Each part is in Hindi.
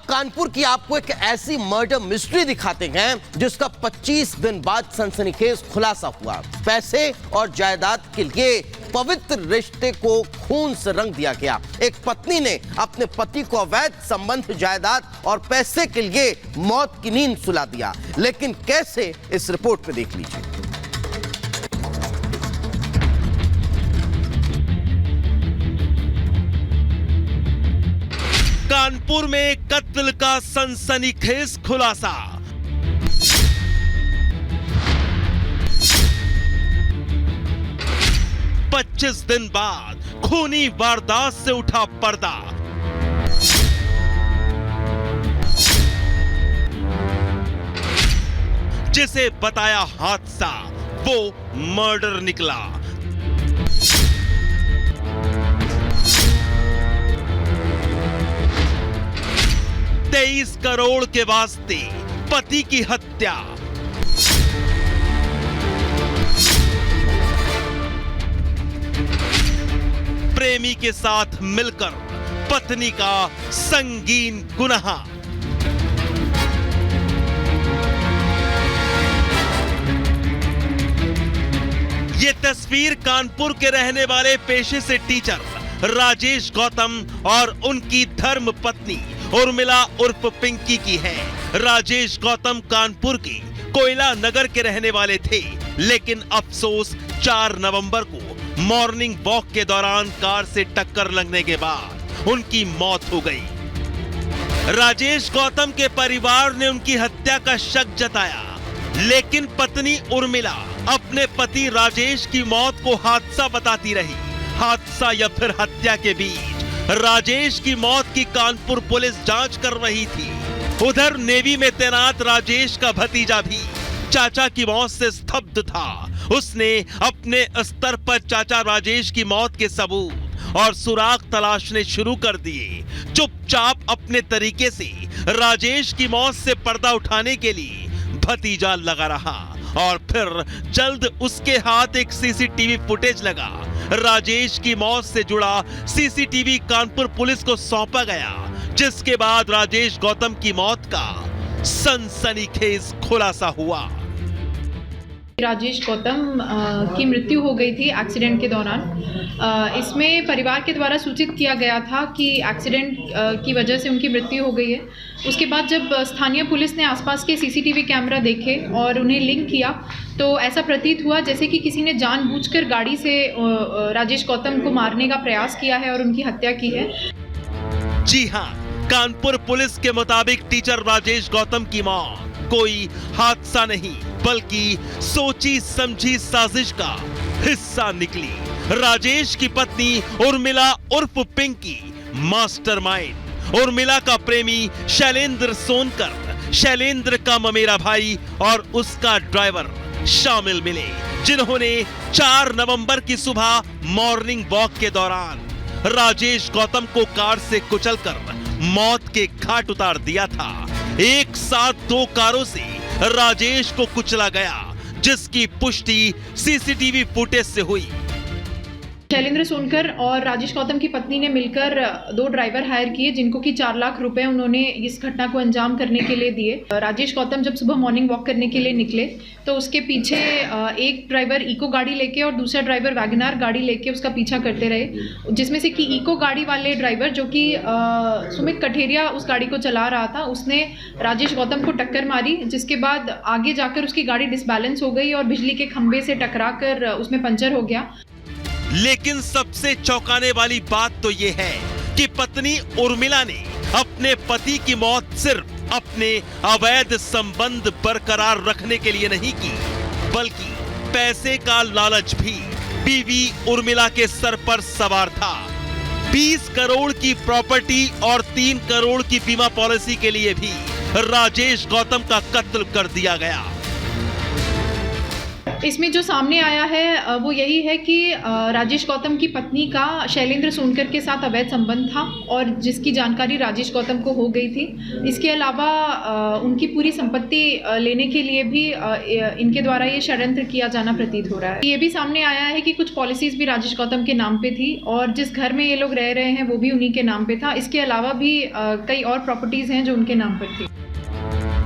कानपुर की आपको एक ऐसी मर्डर मिस्ट्री दिखाते हैं जिसका 25 दिन बाद सनसनीखेज खुलासा हुआ। पैसे और जायदाद के लिए पवित्र रिश्ते को खून से रंग दिया गया। एक पत्नी ने अपने पति को अवैध संबंध, जायदाद और पैसे के लिए मौत की नींद सुला दिया। लेकिन कैसे, इस रिपोर्ट में देख लीजिए। कानपुर में कत्ल का सनसनीखेज खुलासा। पच्चीस दिन बाद खूनी वारदात से उठा पर्दा। जिसे बताया हादसा वो मर्डर निकला। $23 करोड़ के वास्ते पति की हत्या। प्रेमी के साथ मिलकर पत्नी का संगीन गुनाह। ये तस्वीर कानपुर के रहने वाले पेशे से टीचर राजेश गौतम और उनकी धर्म पत्नी उर्मिला उर्फ पिंकी की है। राजेश गौतम कानपुर के कोयला नगर के रहने वाले थे, लेकिन अफसोस 4 नवंबर को मॉर्निंग वॉक के दौरान कार से टक्कर लगने के बाद उनकी मौत हो गई। राजेश गौतम के परिवार ने उनकी हत्या का शक जताया, लेकिन पत्नी उर्मिला अपने पति राजेश की मौत को हादसा बताती रही। हादसा या फिर हत्या के बीच राजेश की मौत की कानपुर पुलिस जांच कर रही थी। उधर नेवी में तैनात राजेश का भतीजा भी चाचा की मौत से स्तब्ध था। उसने अपने स्तर पर चाचा राजेश की मौत के सबूत और सुराग तलाशने शुरू कर दिए। चुपचाप अपने तरीके से राजेश की मौत से पर्दा उठाने के लिए भतीजा लगा रहा और फिर जल्द उसके हाथ एक सीसीटीवी फुटेज लगा। राजेश की मौत से जुड़ा सीसीटीवी कानपुर पुलिस को सौंपा गया, जिसके बाद राजेश गौतम की मौत का सनसनीखेज खुलासा हुआ। राजेश गौतम की मृत्यु हो गई थी एक्सीडेंट के दौरान। इसमें परिवार के द्वारा सूचित किया गया था कि एक्सीडेंट की वजह से उनकी मृत्यु हो गई है। उसके बाद जब स्थानीय पुलिस ने आसपास के सीसीटीवी कैमरा देखे और उन्हें लिंक किया तो ऐसा प्रतीत हुआ जैसे कि किसी ने जानबूझकर गाड़ी से राजेश गौतम को मारने का प्रयास किया है और उनकी हत्या की है। जी हाँ, कानपुर पुलिस के मुताबिक टीचर राजेश गौतम की मौत कोई हादसा नहीं बल्कि सोची समझी साजिश का हिस्सा निकली। राजेश की पत्नी उर्मिला उर्फ पिंकी मास्टरमाइंड, उर्मिला का प्रेमी शैलेंद्र सोनकर, शैलेंद्र का ममेरा भाई और उसका ड्राइवर शामिल मिले, जिन्होंने 4 नवंबर की सुबह मॉर्निंग वॉक के दौरान राजेश गौतम को कार से कुचलकर मौत के घाट उतार दिया था। एक साथ 2 कारों से राजेश को कुचला गया, जिसकी पुष्टि सीसीटीवी फुटेज से हुई। शैलेंद्र सोनकर और राजेश गौतम की पत्नी ने मिलकर 2 ड्राइवर हायर किए, जिनको कि 4 लाख रुपए उन्होंने इस घटना को अंजाम करने के लिए दिए। राजेश गौतम जब सुबह मॉर्निंग वॉक करने के लिए निकले तो उसके पीछे एक ड्राइवर इको गाड़ी लेके और दूसरा ड्राइवर वैगनार गाड़ी लेके उसका पीछा करते रहे, जिसमें से कि इको गाड़ी वाले ड्राइवर, जो कि सुमित कठेरिया उस गाड़ी को चला रहा था, उसने राजेश गौतम को टक्कर मारी, जिसके बाद आगे जाकर उसकी गाड़ी डिसबैलेंस हो गई और बिजली के खंभे से टकराकर उसमें पंचर हो गया। लेकिन सबसे चौंकाने वाली बात तो यह है कि पत्नी उर्मिला ने अपने पति की मौत सिर्फ अपने अवैध संबंध बरकरार रखने के लिए नहीं की, बल्कि पैसे का लालच भी बीवी उर्मिला के सर पर सवार था। 20 करोड़ की प्रॉपर्टी और 3 करोड़ की बीमा पॉलिसी के लिए भी राजेश गौतम का कत्ल कर दिया गया। इसमें जो सामने आया है वो यही है कि राजेश गौतम की पत्नी का शैलेंद्र सोनकर के साथ अवैध संबंध था और जिसकी जानकारी राजेश गौतम को हो गई थी। इसके अलावा उनकी पूरी संपत्ति लेने के लिए भी इनके द्वारा ये षड्यंत्र किया जाना प्रतीत हो रहा है। ये भी सामने आया है कि कुछ पॉलिसीज भी राजेश गौतम के नाम पे थी और जिस घर में ये लोग रह रहे हैं वो भी उन्हीं के नाम पे था। इसके अलावा भी कई और प्रॉपर्टीज हैं जो उनके नाम पर थी।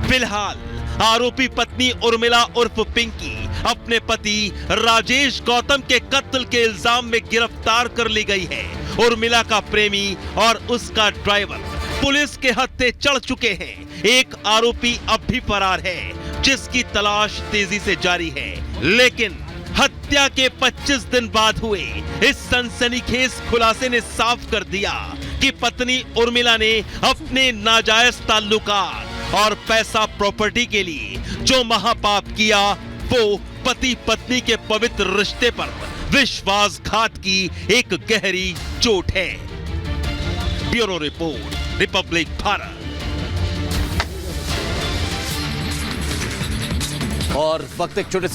फिलहाल आरोपी पत्नी उर्मिला उर्फ पिंकी अपने पति राजेश गौतम के कत्ल के इल्जाम में गिरफ्तार कर ली गई है। उर्मिला का प्रेमी और उसका ड्राइवर पुलिस के हत्थे चढ़ चुके हैं। एक आरोपी अब भी फरार है जिसकी तलाश तेजी से जारी है, लेकिन हत्या के 25 दिन बाद हुए इस सनसनीखेज खुलासे ने साफ कर दिया कि पत्नी उर्मिला ने अपने नाजायज ताल्लुकात और पैसा प्रॉपर्टी के लिए जो महापाप किया वो पति पत्नी के पवित्र रिश्ते पर विश्वासघात की एक गहरी चोट है। Bureau report, Republic Bharat. और वक्त एक छोटे से